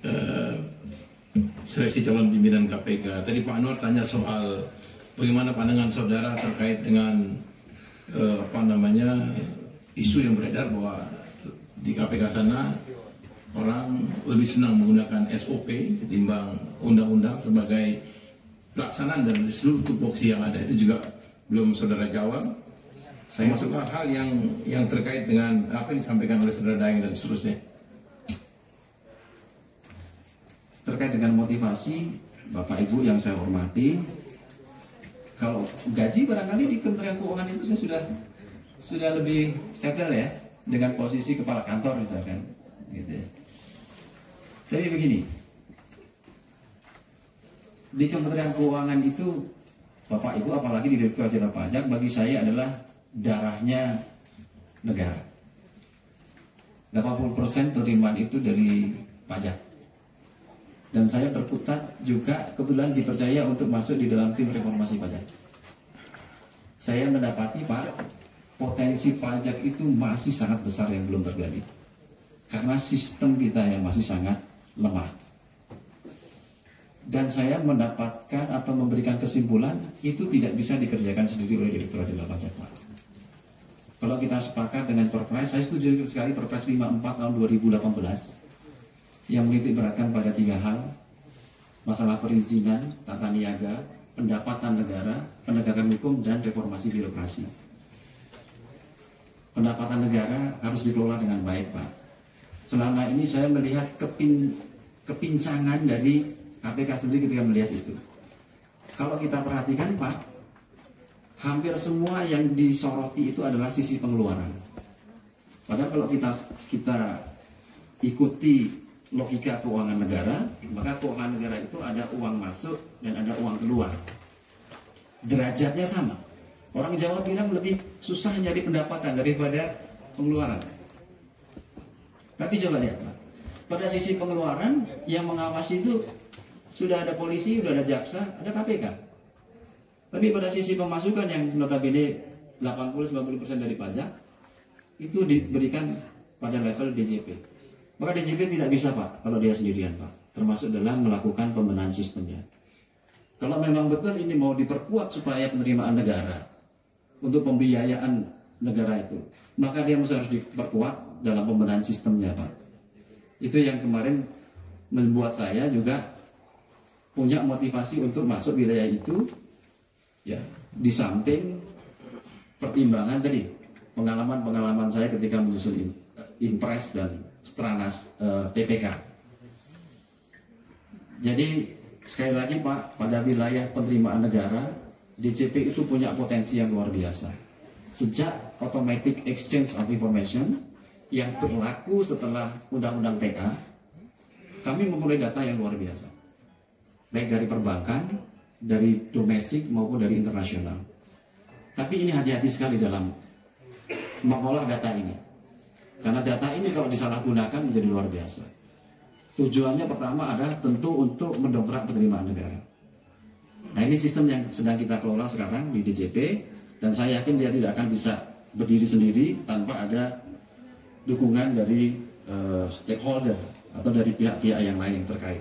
eh, seleksi calon pimpinan KPK. Tadi Pak Anwar tanya soal bagaimana pandangan saudara terkait dengan isu yang beredar bahwa di KPK sana orang lebih senang menggunakan SOP ketimbang undang-undang sebagai pelaksanaan dari seluruh tupoksi yang ada. Itu juga belum saudara jawab. Saya masuk ke hal yang terkait dengan apa yang disampaikan oleh saudara Daeng dan seterusnya. Terkait dengan motivasi Bapak Ibu yang saya hormati, kalau gaji barangkali di Kementerian Keuangan itu saya sudah lebih settle ya dengan posisi kepala kantor misalkan, gitu ya. Jadi begini, di Kementerian Keuangan itu Bapak Ibu apalagi di Direktorat Jenderal Pajak bagi saya adalah darahnya negara. 80% penerimaan itu dari pajak. Dan saya berkutat juga kebetulan dipercaya untuk masuk di dalam tim reformasi pajak. Saya mendapati Pak, potensi pajak itu masih sangat besar yang belum tergali. Karena sistem kita yang masih sangat lemah. Dan saya mendapatkan atau memberikan kesimpulan itu tidak bisa dikerjakan sendiri oleh Direktorat Jenderal Pajak Pak. Kalau kita sepakat dengan Perpres, saya setuju sekali Perpres 54 tahun 2018 yang menitik beratkan pada 3 hal: masalah perizinan, tata niaga, pendapatan negara, penegakan hukum, dan reformasi birokrasi. Pendapatan negara harus dikelola dengan baik Pak. Selama ini saya melihat kepincangan dari KPK sendiri ketika melihat itu. Kalau kita perhatikan Pak, hampir semua yang disoroti itu adalah sisi pengeluaran. Padahal kalau kita ikuti logika keuangan negara, maka keuangan negara itu ada uang masuk dan ada uang keluar. Derajatnya sama. Orang Jawa bilang lebih susah nyari pendapatan daripada pengeluaran. Tapi coba lihat Pak, pada sisi pengeluaran yang mengawasi itu sudah ada polisi, sudah ada jaksa, ada KPK. Tapi pada sisi pemasukan yang notabene 80-90% dari pajak itu diberikan pada level DJP. Maka DJP tidak bisa Pak kalau dia sendirian Pak, termasuk dalam melakukan pembenahan sistemnya. Kalau memang betul ini mau diperkuat supaya penerimaan negara untuk pembiayaan negara itu, maka dia harus diperkuat dalam pembenahan sistemnya Pak. Itu yang kemarin membuat saya juga punya motivasi untuk masuk wilayah itu, ya, di samping pertimbangan tadi pengalaman saya ketika menyusun Impres dan Stranas PPK. Jadi sekali lagi Pak, pada wilayah penerimaan negara, DJP itu punya potensi yang luar biasa. Sejak Automatic Exchange of Information yang berlaku setelah Undang-Undang TA, kami memperoleh data yang luar biasa. Baik dari perbankan, dari domestik maupun dari internasional. Tapi ini hati-hati sekali dalam mengolah data ini. Karena data ini kalau disalahgunakan menjadi luar biasa. Tujuannya pertama adalah tentu untuk mendongkrak penerimaan negara. Nah ini sistem yang sedang kita kelola sekarang di DJP. Dan saya yakin dia tidak akan bisa berdiri sendiri tanpa ada dukungan dari stakeholder atau dari pihak-pihak yang lain yang terkait.